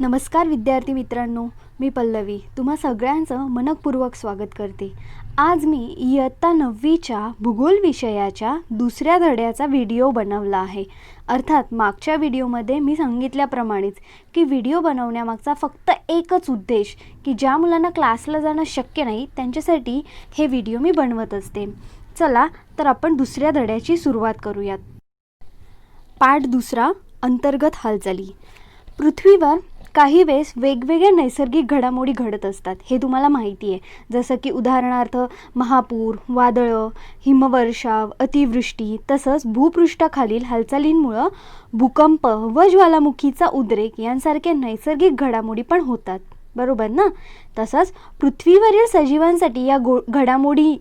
नमस्कार विद्यार्थी मित्रांनो, मी पल्लवी तुम्हा सगळ्यांचं मनपूर्वक स्वागत करते। आज मी इयत्ता 9वीच्या भूगोल विषयाच्या दुसऱ्या धड्याचा व्हिडिओ बनवला आहे। अर्थात मागच्या व्हिडिओमध्ये मी सांगितल्याप्रमाणेच की व्हिडिओ बनवण्यामागचा फक्त एकच उद्देश की ज्या मुलांना क्लासला जाणं शक्य नाही त्यांच्यासाठी हे व्हिडिओ मी बनवत असते। चला तर आपण दुसऱ्या धड्याची सुरुवात करूयात। पाठ दुसरा, अंतर्गत हालचाली। पृथ्वीवर काही वेळेस वेगवेगळ्या नैसर्गिक घडामोडी घडत असतात, हे तुम्हाला माहिती आहे। जसं की उदाहरणार्थ महापूर, वादळं, हिमवर्षाव, अतिवृष्टी, तसंच भूपृष्ठाखालील हालचालींमुळे भूकंप व ज्वालामुखीचा उद्रेक यांसारख्या नैसर्गिक घडामोडी पण होतात, बरोबर ना। तसंच पृथ्वीवरील सजीवांसाठी या घडामोडी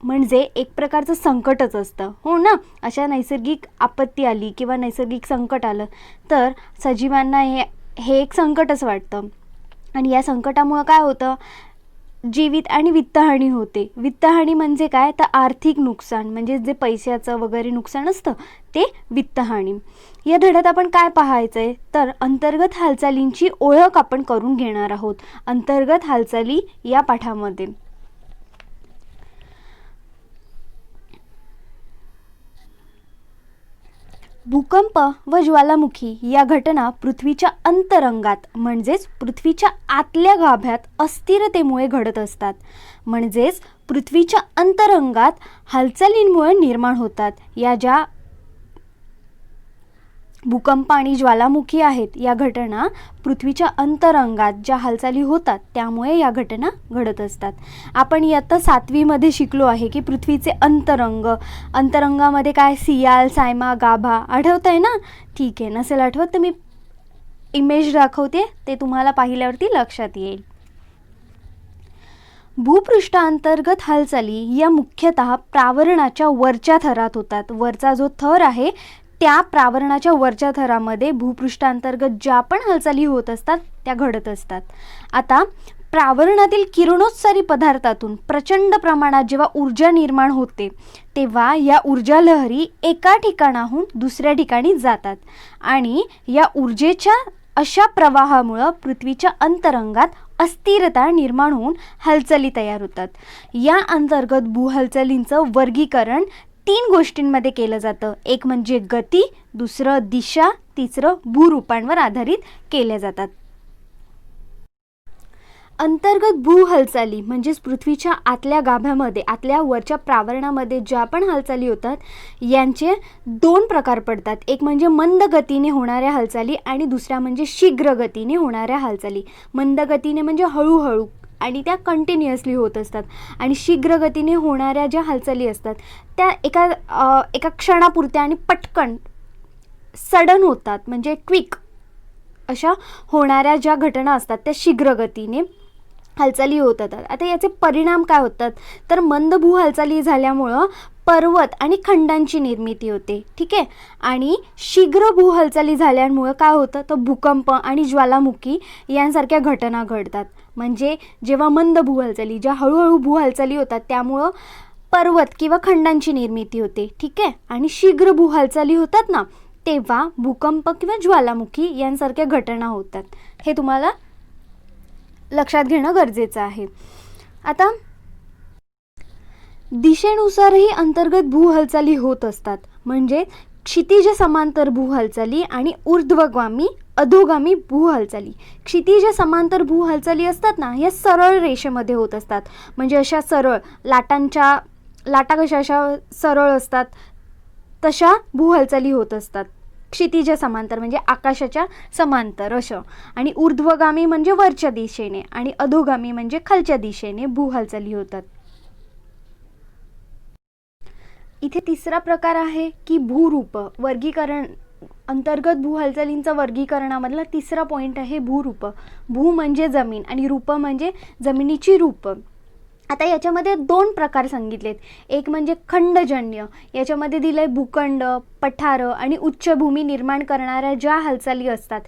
म्हणजे एक प्रकारचं संकटच असतं, हो ना। अशा नैसर्गिक आपत्ती आली किंवा नैसर्गिक संकट आलं तर सजीवांना हे एक संकटच वाटतं। आणि या संकटामुळे काय होतं, जीवित आणि वित्तहानी होते। वित्तहानी म्हणजे काय तर आर्थिक नुकसान, म्हणजे जे पैशाचं वगैरे नुकसान असतं ते वित्तहानी। या धड्यात आपण काय पाहायचं आहे तर अंतर्गत हालचालींची ओळख आपण करून घेणार आहोत अंतर्गत हालचाली या पाठामध्ये। भूकंप व ज्वालामुखी या घटना पृथ्वीच्या अंतरंगात म्हणजेच पृथ्वीच्या आतल्या गाभ्यात अस्थिरतेमुळे घडत असतात। म्हणजेच पृथ्वीच्या अंतरंगात हालचालींमुळे निर्माण होतात। या ज्या भूकंप आणि ज्वालामुखी आहेत या घटना पृथ्वीच्या अंतरंगात ज्या हालचाली होतात त्यामुळे या घटना घडत असतात। आपण इयत्ता 7वीमध्ये शिकलो आहे की पृथ्वीचे अंतरंगामध्ये काय सियाल, सायमा, गाभा आठवतंय ना। ठीक आहे, नसेल आठवत तर मी इमेज दाखवते, ते तुम्हाला पाहिल्यावरती लक्षात येईल। भूपृष्ठांतर्गत हालचाली या मुख्यतः प्रावरणाच्या वरच्या थरात होतात। वरचा जो थर आहे त्या प्रावरणाच्या वरच्या थरामध्ये भूपृष्ठांतर्गत ज्या पण हालचाली होत असतात त्या घडत असतात। आता प्रावरणातील किरणोत्सारी पदार्थातून प्रचंड प्रमाणात जेव्हा ऊर्जा निर्माण होते तेव्हा या ऊर्जा लहरी एका ठिकाणाहून दुसऱ्या ठिकाणी जातात आणि या ऊर्जेच्या अशा प्रवाहामुळे पृथ्वीच्या अंतरंगात अस्थिरता निर्माण होऊन हालचाली तयार होतात। या अंतर्गत भूहालचालींचं वर्गीकरण 3 गोष्टींमध्ये केलं जातं। एक म्हणजे गती, दुसरं दिशा, तिसरं भूरूपांवर आधारित केल्या जातात। अंतर्गत भूहालचाली म्हणजेच पृथ्वीच्या आतल्या गाभ्यामध्ये आतल्या वरच्या प्रावरणामध्ये ज्या पण हालचाली होतात यांचे 2 प्रकार पडतात। एक म्हणजे मंद गतीने होणाऱ्या हालचाली आणि दुसऱ्या म्हणजे शीघ्र गतीने होणाऱ्या हालचाली। मंद गतीने म्हणजे हळूहळू आणि त्या कंटिन्युअसली होत असतात आणि शीघ्र गतीने होणाऱ्या ज्या हालचाली असतात त्या एका क्षणापुरत्या आणि पटकन सडन होतात, म्हणजे क्विक अशा होणाऱ्या ज्या घटना असतात त्या शीघ्र गतीने हालचाली होतात। आता याचे परिणाम काय होतात तर मंद भू हालचाली झाल्यामुळं पर्वत आणि खंडांची निर्मिती होते, ठीक आहे। आणि शीघ्र भू हालचाली झाल्यामुळे काय होतं तर भूकंप आणि ज्वालामुखी यांसारख्या घटना घडतात। म्हणजे जेव्हा मंद भू हालचाली, ज्या हळूहळू भू हालचाली होतात त्यामुळं पर्वत किंवा खंडांची निर्मिती होते, ठीक आहे। आणि शीघ्र भू हालचाली होतात ना तेव्हा भूकंप किंवा ज्वालामुखी यांसारख्या घटना होतात। हे तुम्हाला लक्षात घेणं गरजेचं आहे। आता दिशेनुसारही अंतर्गत भू हालचाली होत असतात। म्हणजे क्षितिज समांतर भू हालचाली आणि ऊर्ध्वगामी अधोगामी भू हालचाली। क्षितिज समांतर भू हालचाली असतात ना या सरळ रेषेमध्ये होत असतात। म्हणजे अशा सरळ लाटा कशा अशा सरळ असतात तशा भू हालचाली होत असतात। क्षितिज समांतर म्हणजे आकाशाच्या समांतर असं। आणि ऊर्ध्वगामी म्हणजे वरच्या दिशेने आणि अधोगामी म्हणजे खालच्या दिशेने भू हालचाली होतात। इथे तिसरा प्रकार आहे की भूरूप वर्गीकरण। अंतर्गत भू हालचालींचा वर्गीकरणामधला तिसरा पॉइंट आहे भूरूप। भू म्हणजे जमीन आणि रूप म्हणजे जमिनीची रूप। आता याच्यामध्ये 2 प्रकार सांगितलेत। एक म्हणजे खंडजन्य, याच्यामध्ये दिलंय भूखंड, पठार आणि उच्चभूमी निर्माण करणाऱ्या ज्या हालचाली असतात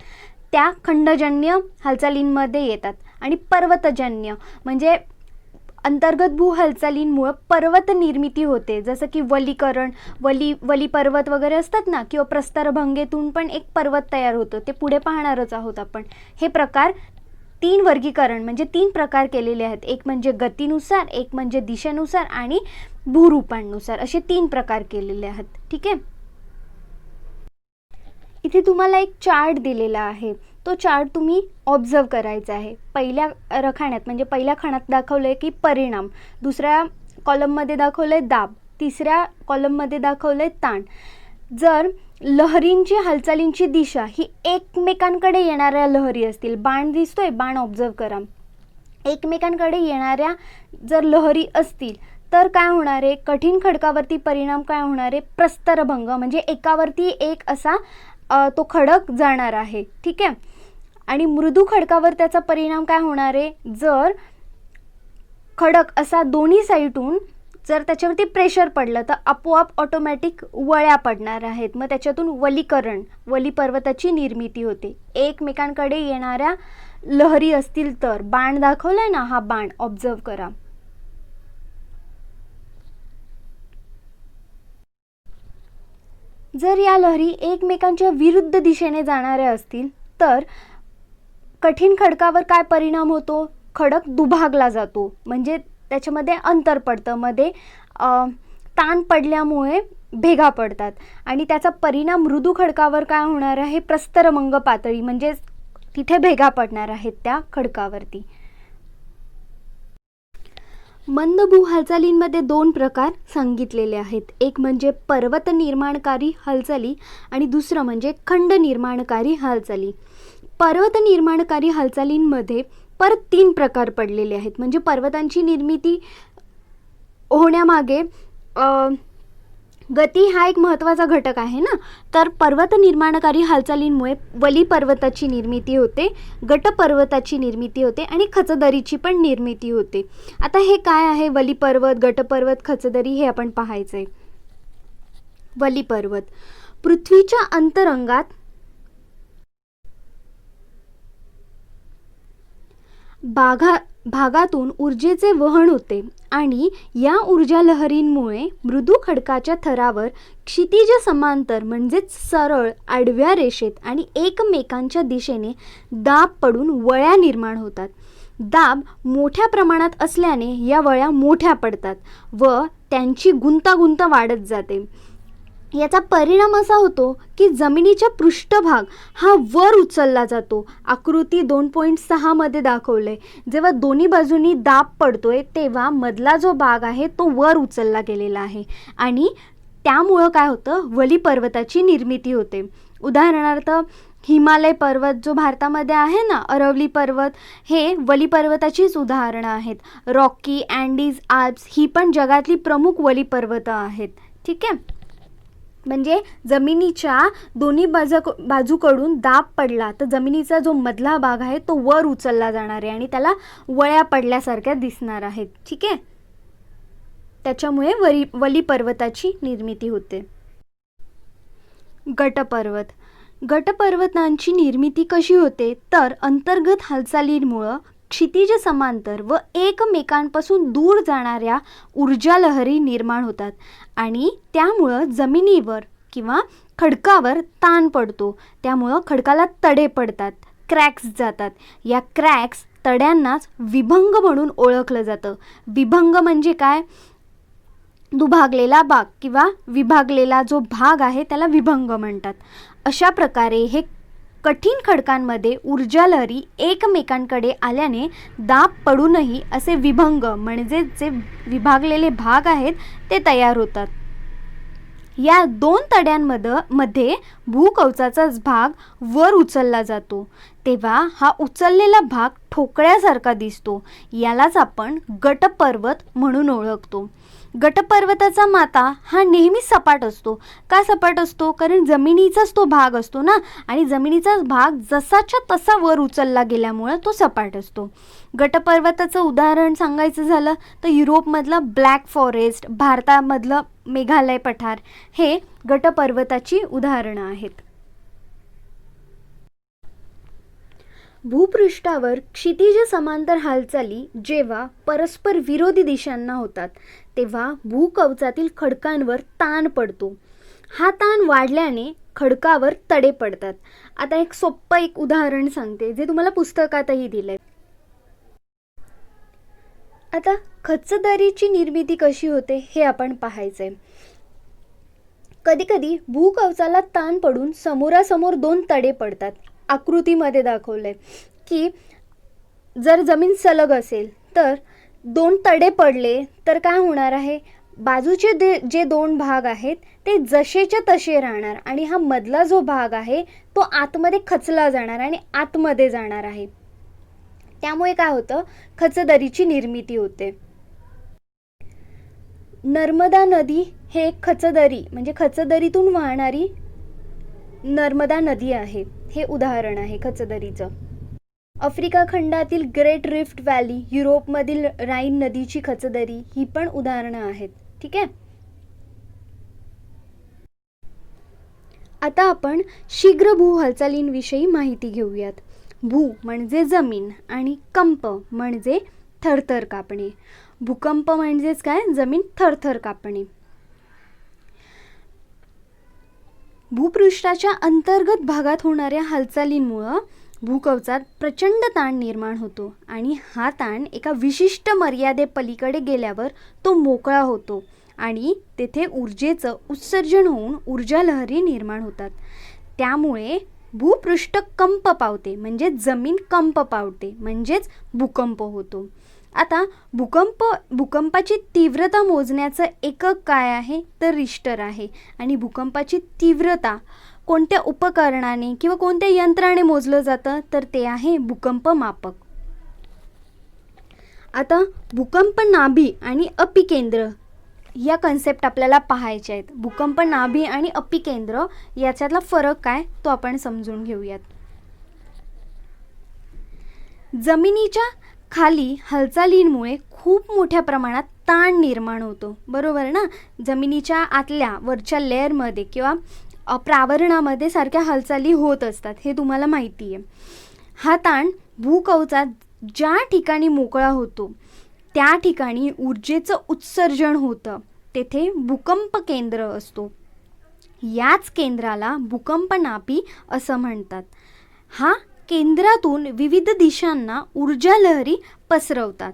त्या खंडजन्य हालचालींमध्ये येतात। आणि पर्वतजन्य म्हणजे अंतर्गत भू हालचालींमुळे पर्वत निर्मिती होते, जसं की वलीकरण, वली पर्वत वगैरे असतात ना, किंवा प्रस्तरभंगेतून पण एक पर्वत तयार होतं, ते पुढे पाहणारच आहोत आपण. हे प्रकार 3 वर्गीकरण म्हणजे 3 प्रकार केलेले आहेत. एक म्हणजे गतीनुसार, एक म्हणजे दिशेनुसार आणि भूरूपांनुसार, असे 3 प्रकार केलेले आहेत. ठीक आहे. इथे तुम्हाला एक चार्ट दिलेला आहे, तो चार्ट तुम्ही ऑब्झर्व करायचा आहे. पहिल्या रखान्यात म्हणजे पहिल्या खणात दाखवलं आहे की परिणाम, दुसऱ्या कॉलममध्ये दाखवलं आहे दाब, तिसऱ्या कॉलममध्ये दाखवलं आहे ताण. जर लहरींची हालचालींची दिशा ही एकमेकांकडे येणाऱ्या लहरी असतील, बाण दिसतोय, बाण ऑब्झर्व करा, एकमेकांकडे येणाऱ्या जर लहरी असतील तर काय होणार आहे, कठीण खडकावरती परिणाम काय होणार आहे, प्रस्तरभंग म्हणजे एकावरती एक असा तो खडक जाणार आहे. ठीक आहे. आणि मृदू खडकावर त्याचा परिणाम काय होणार आहे, जर खडक असा दोन्ही साईडून जर त्याच्यावरती प्रेशर पडलं तर आपोआप ऑटोमॅटिक वळ्या पडणार आहेत. मग त्याच्यातून वलीकरण, वली पर्वताची निर्मिती होते. एकमेकांकडे येणाऱ्या लहरी असतील तर, बाण दाखवलाय ना, हा बाण ऑब्झर्व करा. जर या लहरी एकमेकांच्या विरुद्ध दिशेने जाणाऱ्या असतील तर कठीण खडकावर काय परिणाम होतो, खडक दुभागला जातो, म्हणजे त्याच्यामध्ये अंतर पडतं, मध्ये ताण पडल्यामुळे भेगा पडतात. आणि त्याचा परिणाम मृदू खडकावर काय होणार आहे, प्रस्तरभंग पातळी, म्हणजे तिथे भेगा पडणार आहेत त्या खडकावरती. मंद भू हालचालींमध्ये 2 प्रकार सांगितलेले आहेत. एक म्हणजे पर्वत निर्माणकारी हालचाली आणि दुसरं म्हणजे खंड निर्माणकारी हालचाली. पर्वत निर्माणकारी हालचालींमध्ये परत 3 प्रकार पडलेले आहेत. म्हणजे पर्वतांची निर्मिती होण्यामागे गती हा एक महत्त्वाचा घटक आहे ना. तर पर्वत निर्माणकारी हालचालींमुळे वली पर्वताची निर्मिती होते, गट पर्वताची निर्मिती होते आणि खचदरीची पण निर्मिती होते. आता हे काय आहे, वली पर्वत, गट पर्वत, खचदरी, हे आपण पाहायचं आहे. वली पर्वत पृथ्वीच्या अंतरंगात भागातून ऊर्जेचे वहन होते आणि या ऊर्जा लहरींमुळे मृदू खडकाच्या थरावर क्षितिज समांतर म्हणजेच सरळ आडव्या रेषेत आणि एकमेकांच्या दिशेने दाब पडून वळ्या निर्माण होतात. दाब मोठ्या प्रमाणात असल्याने या वळ्या मोठ्या पडतात व त्यांची गुंतागुंत वाढत जाते. याचा परिणाम असा होतो की जमिनीचा पृष्ठभाग हा वर उचलला जातो. आकृती 2.6 मध्ये दाखवले, जेव्हा दोन्ही बाजूंनी दाब पडतोय तेव्हा मधला जो भाग आहे तो वर उचलला गेलेला आहे आणि त्यामुळं काय होतं, वली पर्वताची निर्मिती होते. उदाहरणार्थ हिमालय पर्वत जो भारतामध्ये आहे ना, अरवली पर्वत, हे वली पर्वताचीच उदाहरणं आहेत. रॉकी, अँडीज, आल्प्स ही पण जगातली प्रमुख वली पर्वत आहेत. ठीक आहे. म्हणजे जमिनीच्या दोन्ही बाजूकडून दाब पडला तर जमिनीचा जो मधला भाग आहे तो वर उचलला जाणार आहे आणि त्याला वळ्या पडल्यासारख्या दिसणार आहेत. ठीक आहे. त्याच्यामुळे वली पर्वताची निर्मिती होते. गटपर्वत. गटपर्वतांची निर्मिती कशी होते तर अंतर्गत हालचालींमुळे क्षितिज समांतर व एकमेकांपासून दूर जाणाऱ्या ऊर्जा लहरी निर्माण होतात आणि त्यामुळं जमिनीवर किंवा खडकावर ताण पडतो. त्यामुळं खडकाला तडे पडतात, क्रॅक्स जातात. या क्रॅक्स तड्यांनाच विभंग म्हणून ओळखलं जातं. विभंग म्हणजे काय, दुभागलेला भाग किंवा विभागलेला जो भाग आहे त्याला विभंग म्हणतात. अशा प्रकारे हे कठीण खडकांमध्ये ऊर्जा लहरी एकमेकांकडे आल्याने दाब पडूनही असे विभंग म्हणजे जे विभागलेले भाग आहेत ते तयार होतात. या 2 तड्यांमध्ये भूकवचाचाच भाग वर उचलला जातो तेव्हा हा उचललेला भाग ठोकळ्यासारखा दिसतो. यालाच आपण गटपर्वत म्हणून ओळखतो. गटपर्वताचा माथा हा नेहमी सपाट असतो. का सपाट असतो, कारण जमिनीचाच तो भाग असतो ना, आणि जमिनीचाच भाग जसाच्या तसा वर उचलला गेल्यामुळे तो सपाट असतो. गटपर्वताचं उदाहरण सांगायचं झालं तर युरोपमधलं ब्लॅक फॉरेस्ट, भारतामधलं मेघालय पठार हे गटपर्वताची उदाहरणं आहेत. भूपृष्ठावर क्षितिज समांतर हालचाली जेव्हा परस्पर विरोधी दिशांना होतात तेव्हा भूकवचातील खडकांवर ताण पडतो. हा ताण वाढल्याने खडकावर तडे पडतात. आता एक सोपं उदाहरण सांगते जे तुम्हाला पुस्तकातही दिलंय. आता खचदरीची निर्मिती कशी होते हे आपण पाहायचंय. कधी कधी भूकवचाला ताण पडून समोरासमोर दोन तडे पडतात. आकृतीमध्ये दाखवलंय की जर जमीन सलग असेल तर दोन तडे पडले तर काय होणार आहे, बाजूचे जे दोन भाग आहेत ते जसेच्या तसे राहणार आणि हा मधला जो भाग आहे तो आतमध्ये खचला जाणार आणि आतमध्ये जाणार आहे. त्यामुळे काय होतं, खचदरीची निर्मिती होते. नर्मदा नदी हे एक खचदरी म्हणजे खचदरीतून वाहणारी नर्मदा नदी आहे. हे उदाहरण आहे खचदरीचं. आफ्रिका खंडातील ग्रेट रिफ्ट व्हॅली, युरोपमधील राईन नदीची खचदरी ही पण उदाहरणं आहेत. ठीक आहे. आता आपण शीघ्र भू हालचालींविषयी माहिती घेऊयात. भू म्हणजे जमीन आणि कंप म्हणजे थरथर कापणे. भूकंप म्हणजेच काय, जमीन थरथर कापणे. भूपृष्ठाच्या अंतर्गत भागात होणाऱ्या हालचालींमुळे भूकवचात प्रचंड ताण निर्माण होतो आणि हा ताण एका विशिष्ट मर्यादेपलीकडे गेल्यावर तो मोकळा होतो आणि तेथे ऊर्जेचं उत्सर्जन होऊन ऊर्जा लहरी निर्माण होतात. त्यामुळे भूपृष्ठ कंप पावते म्हणजे जमीन कंप पावते म्हणजेच भूकंप होतो. आता भूकंपाची तीव्रता मोजण्याचं एकक काय आहे तर रिश्टर आहे. आणि भूकंपाची तीव्रता कोणत्या उपकरणाने किंवा कोणत्या यंत्राने मोजलं जातं तर ते आहे भूकंप मापक. आता भूकंप नाभी आणि अपिकेंद्र या कन्सेप्ट आपल्याला पाहायचे आहेत. भूकंप नाभी आणि अपिकेंद्र याच्यातला फरक काय तो आपण समजून घेऊयात. जमिनीच्या खाली हालचालींमुळे खूप मोठ्या प्रमाणात ताण निर्माण होतो, बरोबर ना. जमिनीच्या आतल्या वरच्या लेअरमध्ये किंवा प्रावरणामध्ये सारख्या हालचाली होत असतात, हे तुम्हाला माहिती आहे. हा ताण भूकवचात ज्या ठिकाणी मोकळा होतो त्या ठिकाणी ऊर्जेचं उत्सर्जन होतं. तेथे भूकंप केंद्र असतो. याच केंद्राला भूकंप नाभी असं म्हणतात. हा केंद्रातून विविध दिशांना ऊर्जा लहरी पसरवतात.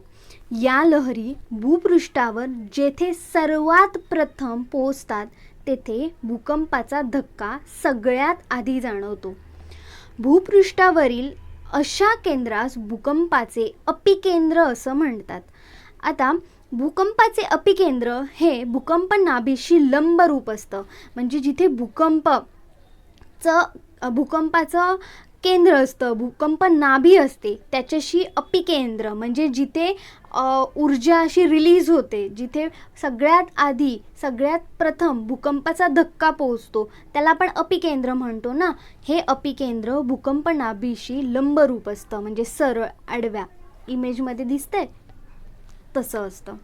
या लहरी भूपृष्ठावर जेथे सर्वात प्रथम पोहोचतात तेथे भूकंपाचा धक्का सगळ्यात आधी जाणवतो. भूपृष्ठावरील अशा केंद्रास भूकंपाचे अपिकेंद्र असं म्हणतात. आता भूकंपाचे अपिकेंद्र हे भूकंप नाभीशी लंबरूप असतं. म्हणजे जिथे भूकंपाचं केंद्र असतं, भूकंप नाभी असते, त्याच्याशी अपिकेंद्र म्हणजे जिथे ऊर्जा अशी रिलीज होते, जिथे सगळ्यात प्रथम भूकंपाचा धक्का पोहोचतो त्याला आपण अपिकेंद्र म्हणतो ना. हे अपिकेंद्र भूकंप नाभीशी लंबरूप असतं म्हणजे सरळ आडव्या इमेजमध्ये दिसतंय तसं असतं.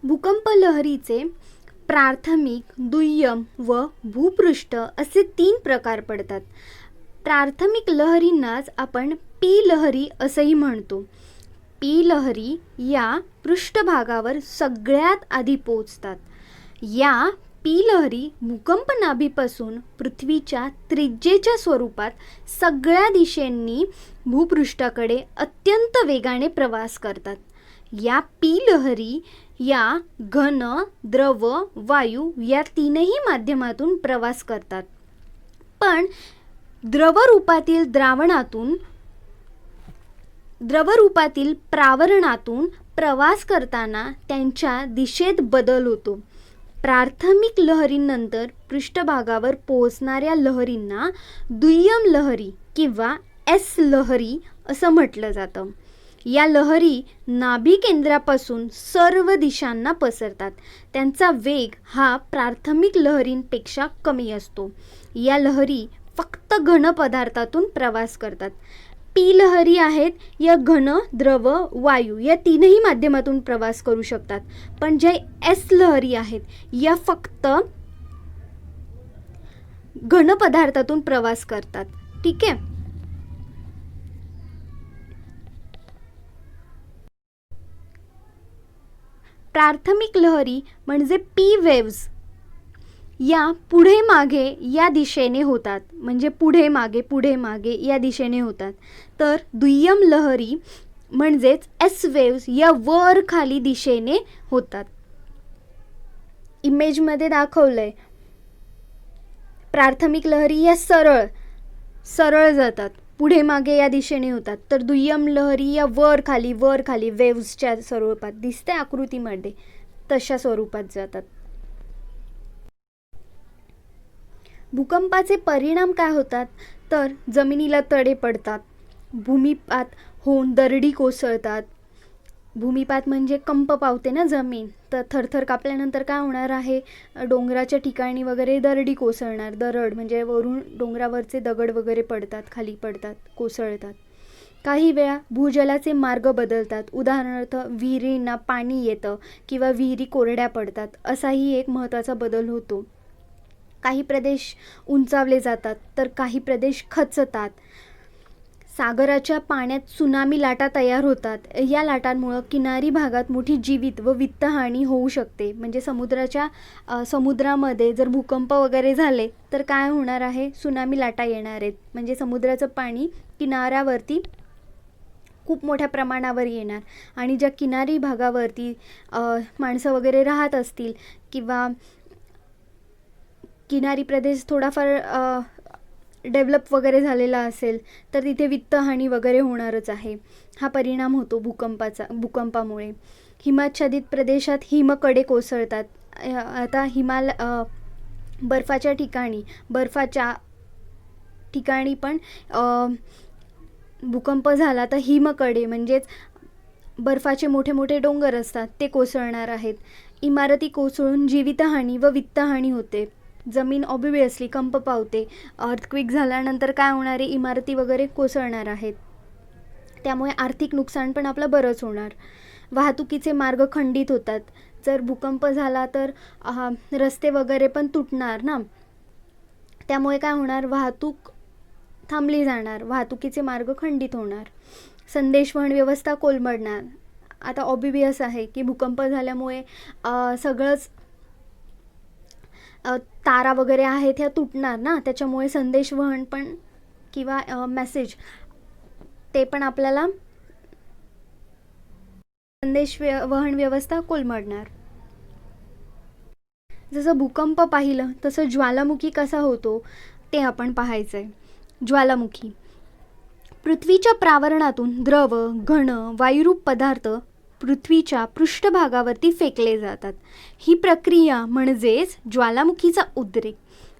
भूकंप लहरीचे प्राथमिक, दुय्यम व भूपृष्ठ असे 3 प्रकार पडतात. प्राथमिक लहरींनाच आपण पी लहरी असंही म्हणतो. पी लहरी या पृष्ठभागावर सगळ्यात आधी पोहोचतात. या पी लहरी भूकंप नाभीपासून पृथ्वीच्या त्रिज्येच्या स्वरूपात सगळ्या दिशेंनी भूपृष्ठाकडे अत्यंत वेगाने प्रवास करतात. या पी लहरी या घन, द्रव, वायू या 3ही माध्यमातून प्रवास करतात. पण द्रवरूपातील प्रावरणातून प्रवास करताना त्यांच्या दिशेत बदल होतो. प्राथमिक लहरींनंतर पृष्ठभागावर पोहोचणाऱ्या लहरींना दुय्यम लहरी किंवा एस लहरी असं म्हटलं जातं. या लहरी नाभी केंद्रापासून सर्व दिशांना पसरतात. त्यांचा वेग हा प्राथमिक लहरींपेक्षा कमी असतो. या लहरी फक्त घन पदार्थातून प्रवास करतात. पी लहरी आहेत या घन, द्रव, वायू या 3ही माध्यमातून प्रवास करू शकतात. पण ज्या एस लहरी आहेत या फक्त घन पदार्थातून प्रवास करतात. ठीक आहे. प्राथमिक लहरी म्हणजे पी वेव्स या पुढे मागे या दिशेने होतात, म्हणजे पुढे मागे या दिशेने होतात. तर दुय्यम लहरी म्हणजेच एस वेव्स या वर खाली दिशेने होतात. इमेजमध्ये दाखवलंय. प्राथमिक लहरी या सरळ जातात, पुढे मागे या दिशेने होतात. तर दुय्यम लहरी या वर खाली वेव्सच्या स्वरूपात दिसते आकृतीमध्ये, तशा स्वरूपात जातात. भूकंपाचे परिणाम काय होतात? तर जमिनीला तडे पडतात, भूमिपात होऊन दरडी कोसळतात. भूमिपात म्हणजे कंप पावते ना जमीन, तर थरथर कापल्यानंतर काय होणार आहे, डोंगराच्या ठिकाणी वगैरे दरडी कोसळणार. दरड म्हणजे वरून डोंगरावरचे दगड वगैरे पडतात, खाली पडतात, कोसळतात. काही वेळा भूजलाचे मार्ग बदलतात. उदाहरणार्थ विहिरींना पाणी येतं किंवा विहिरी कोरड्या पडतात, असाही एक महत्त्वाचा बदल होतो. काही प्रदेश उंचावले जातात तर काही प्रदेश खचतात. सागराच्या पाण्यात त्सुनामी लाटा तयार होतात. या लाटांमुळं किनारी भागात मोठी जीवित व वित्तहानी होऊ शकते. म्हणजे समुद्रामध्ये जर भूकंप वगैरे झाले तर काय होणार आहे, त्सुनामी लाटा येणार आहेत. म्हणजे समुद्राचं पाणी किनाऱ्यावरती खूप मोठ्या प्रमाणावर येणार आणि ज्या किनारी भागावरती माणसं वगैरे राहत असतील किंवा किनारी प्रदेश थोडाफार डेव्हलप वगैरे झालेला असेल तर तिथे वित्तहानी वगैरे होणारच आहे. हा परिणाम होतो भूकंपामुळे. हिमाच्छादित प्रदेशात हिमकडे कोसळतात. आता बर्फाच्या ठिकाणी पण भूकंप झाला तर हिमकडे म्हणजेच बर्फाचे मोठे मोठे डोंगर असतात ते कोसळणार आहेत. इमारती कोसळून जीवितहानी व वित्तहानी होते. जमीन ऑब्व्हियसली कंप पावते. अर्थक्वेक झाल्यानंतर काय होणार आहे, इमारती वगैरे कोसळणार आहेत. त्यामुळे आर्थिक नुकसान पण आपलं बरंच होणार. वाहतुकीचे मार्ग खंडित होतात. जर भूकंप झाला तर रस्ते वगैरे पण तुटणार ना, त्यामुळे काय होणार, वाहतूक थांबली जाणार, वाहतुकीचे मार्ग खंडित होणार. संदेशवहन व्यवस्था कोलमडणार. आता ऑब्व्हियस आहे की भूकंप झाल्यामुळे सगळंच तारा वगैरे आहेत ह्या तुटणार ना, त्याच्यामुळे संदेशवहन पण किंवा मेसेज ते पण आपल्याला संदेशवहन व्यवस्था कोलमडणार. जसं भूकंप पाहिलं तसं ज्वालामुखी कसा होतो ते आपण पाहायचं आहे. ज्वालामुखी पृथ्वीच्या प्रावरणातून द्रव, घन, वायुरूप पदार्थ पृथ्वीच्या पृष्ठभागावरती फेकले जातात. ही प्रक्रिया म्हणजेच ज्वालामुखीचा उद्रेक.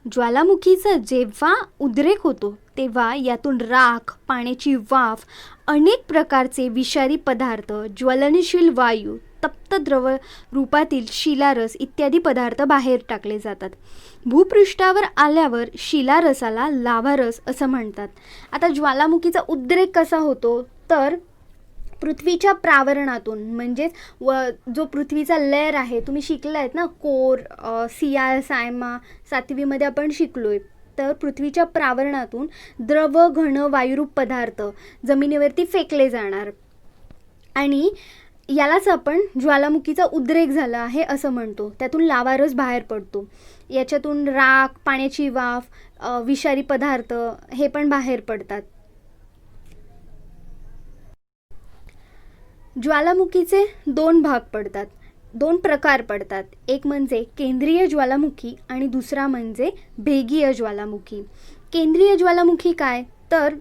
ज्वालामुखीचा जेव्हा उद्रेक होतो तेव्हा यातून राख, पाण्याची वाफ, अनेक प्रकारचे विषारी पदार्थ, ज्वलनशील वायू, तप्त द्रव रूपातील शिलारस इत्यादी पदार्थ बाहेर टाकले जातात. भूपृष्ठावर आल्यावर शिलारसाला लाव्हारस असं म्हणतात. आता ज्वालामुखीचा उद्रेक कसा होतो तर पृथ्वीच्या प्रावरणातून, म्हणजेच जो पृथ्वीचा लेअर आहे, तुम्ही शिकलायत ना कोर, सियाल, सायमा 7वीमध्ये आपण शिकलोय. तर पृथ्वीच्या प्रावरणातून द्रव, घन, वायुरूप पदार्थ जमिनीवरती फेकले जाणार आणि यालाच आपण ज्वालामुखीचा उद्रेक झाला आहे असं म्हणतो. त्यातून लावारस बाहेर पडतो. याच्यातून राख, पाण्याची वाफ, विषारी पदार्थ हे पण बाहेर पडतात. ज्वालामुखीचे 2 प्रकार पडतात. एक म्हणजे केंद्रीय ज्वालामुखी आणि दुसरा म्हणजे भेगीय ज्वालामुखी. केंद्रीय ज्वालामुखी काय तर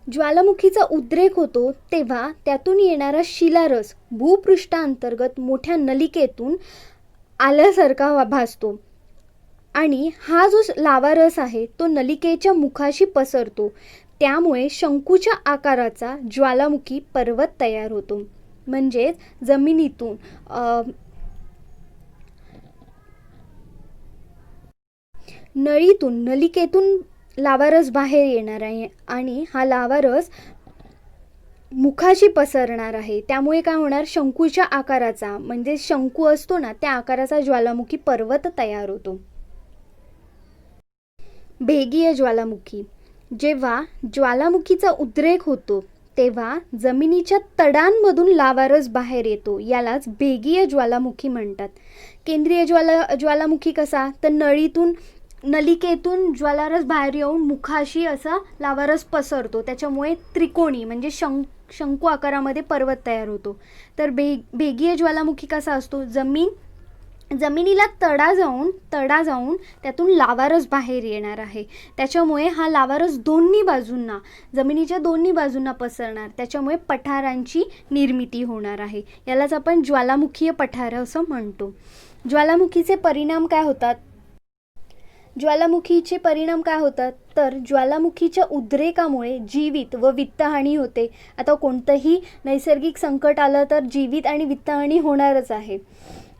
ज्वालामुखीचा उद्रेक होतो तेव्हा त्यातून येणारा शिलारस भूपृष्ठांतर्गत मोठ्या नलिकेतून आल्यासारखा भासतो आणि हा जो लावारस आहे तो नलिकेच्या मुखाशी पसरतो. त्यामुळे शंकूच्या आकाराचा ज्वालामुखी पर्वत तयार होतो. म्हणजेच जमिनीतून नलिकेतून लावारस बाहेर येणार आहे आणि हा लावारस मुखाशी पसरणार आहे. त्यामुळे काय होणार, शंकूच्या आकाराचा म्हणजे शंकू असतो ना त्या आकाराचा ज्वालामुखी पर्वत तयार होतो. भेगीय ज्वालामुखी, जेव्हा ज्वालामुखीचा उद्रेक होतो तेव्हा जमिनीच्या तडांमधून लावारस बाहेर येतो, यालाच भेगीय ज्वालामुखी म्हणतात. केंद्रीय ज्वालामुखी कसा, तर नलिकेतून ज्वालारस बाहेर येऊन मुखाशी असा लावारस पसरतो, त्याच्यामुळे त्रिकोणी म्हणजे शंकू आकारामध्ये पर्वत तयार होतो. तर भेगीय ज्वालामुखी कसा असतो, जमिनीला तडा जाऊन त्यातून लावारस बाहेर येणार आहे. त्याच्यामुळे हा लावारस जमिनीच्या दोन्ही बाजूंना पसरणार, त्याच्यामुळे पठारांची निर्मिती होणार आहे. यालाच आपण ज्वालामुखीय पठार असं म्हणतो. ज्वालामुखीचे परिणाम काय होतात तर ज्वालामुखीच्या उद्रेकामुळे जीवित व वित्तहानी होते. आता कोणतंही नैसर्गिक संकट आलं तर जीवित आणि वित्तहानी होणारच आहे.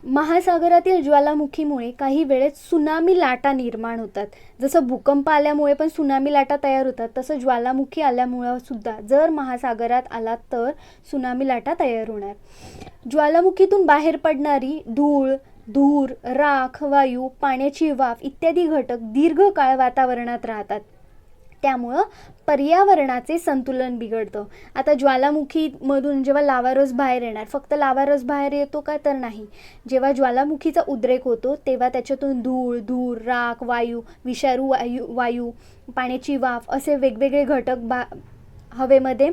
महासागरातील ज्वालामुखीमुळे काही वेळेस सुनामी लाटा निर्माण होतात. जसं भूकंप आल्यामुळे पण सुनामी लाटा तयार होतात, तसं ज्वालामुखी आल्यामुळं सुद्धा जर महासागरात आला तर सुनामी लाटा तयार होणार. ज्वालामुखीतून बाहेर पडणारी धूर, राख, वायू, पाण्याची वाफ इत्यादी घटक दीर्घकाळ वातावरणात राहतात. त्यामुळं पर्यावरणाचे संतुलन बिघडतं. आता ज्वालामुखीमधून जेव्हा लावारस बाहेर येणार, फक्त लावारस बाहेर येतो का तर नाही, जेव्हा ज्वालामुखीचा उद्रेक होतो तेव्हा त्याच्यातून धूर, राख, वायू, विषारू वायू, पाण्याची वाफ असे वेगवेगळे घटक हवेमध्ये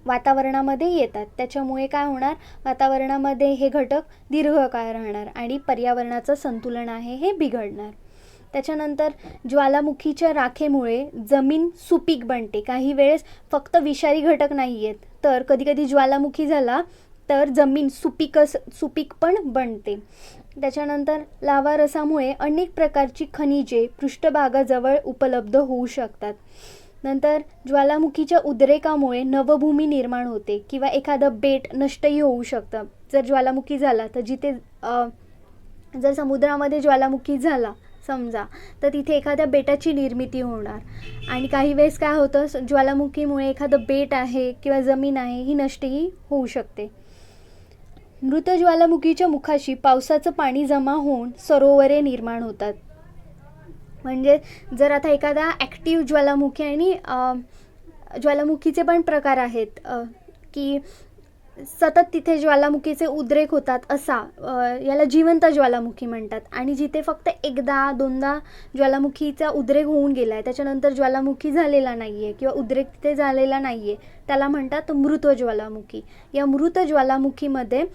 वातावरणामध्ये येतात. त्याच्यामुळे काय होणार, वातावरणामध्ये हे घटक दीर्घकाळ राहणार आणि पर्यावरणाचं संतुलन आहे हे बिघडणार. त्याच्यानंतर ज्वालामुखीच्या राखेमुळे जमीन सुपीक बनते. काही वेळेस फक्त विषारी घटक नाही आहेत, तर कधीकधी ज्वालामुखी झाला तर जमीन सुपीक पण बनते. त्याच्यानंतर लावारसामुळे अनेक प्रकारची खनिजे पृष्ठभागाजवळ उपलब्ध होऊ शकतात. नंतर ज्वालामुखीच्या उद्रेकामुळे नवभूमी निर्माण होते किंवा एखादं बेट नष्टही होऊ शकतं. जर ज्वालामुखी झाला तर जर समुद्रामध्ये ज्वालामुखी झाला समजा, तर तिथे एखाद्या बेटाची निर्मिती होणार. आणि काही वेळेस काय होतं, ज्वालामुखीमुळे एखादं बेट आहे किंवा जमीन आहे ही नष्टही होऊ शकते. मृत ज्वालामुखीच्या मुखाशी पावसाचं पाणी जमा होऊन सरोवरे निर्माण होतात. म्हणजे जर आता एखादा ॲक्टिव्ह ज्वालामुखी आणि ज्वालामुखीचे पण प्रकार आहेत की सतत तिथे ज्वालामुखीचे उद्रेक होतात असा, याला जिवंत ज्वालामुखी म्हणतात. आणि जिथे फक्त एकदा दोनदा ज्वालामुखीचा उद्रेक होऊन गेला आहे, त्याच्यानंतर ज्वालामुखी झालेला नाही आहे किंवा उद्रेक तिथे झालेला नाही आहे, त्याला म्हणतात मृत ज्वालामुखी. या मृत ज्वालामुखीमध्ये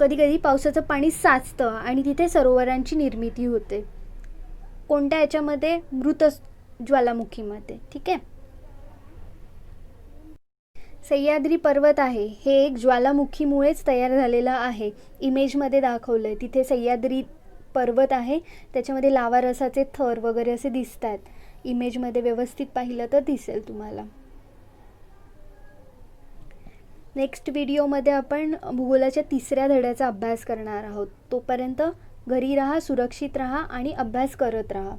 कधीकधी पावसाचं पाणी साचतं आणि तिथे सरोवरांची निर्मिती होते. कोणत्या याच्यामध्ये, मृत ज्वालामुखीमध्ये. ठीक आहे. सह्याद्री पर्वत आहे हे एक ज्वालामुखीमुळेच तयार झालेलं आहे. इमेजमध्ये दाखवलं आहे तिथे सह्याद्री पर्वत आहे, त्याच्यामध्ये लावा रसाचे थर वगैरे असे दिसतात. इमेजमध्ये व्यवस्थित पाहिलं तर दिसेल तुम्हाला. नेक्स्ट व्हिडिओमध्ये आपण भूगोलाच्या 3ऱ्या धड्याचा अभ्यास करणार आहोत. तोपर्यंत घरी राहा, सुरक्षित राहा आणि अभ्यास करत राहा.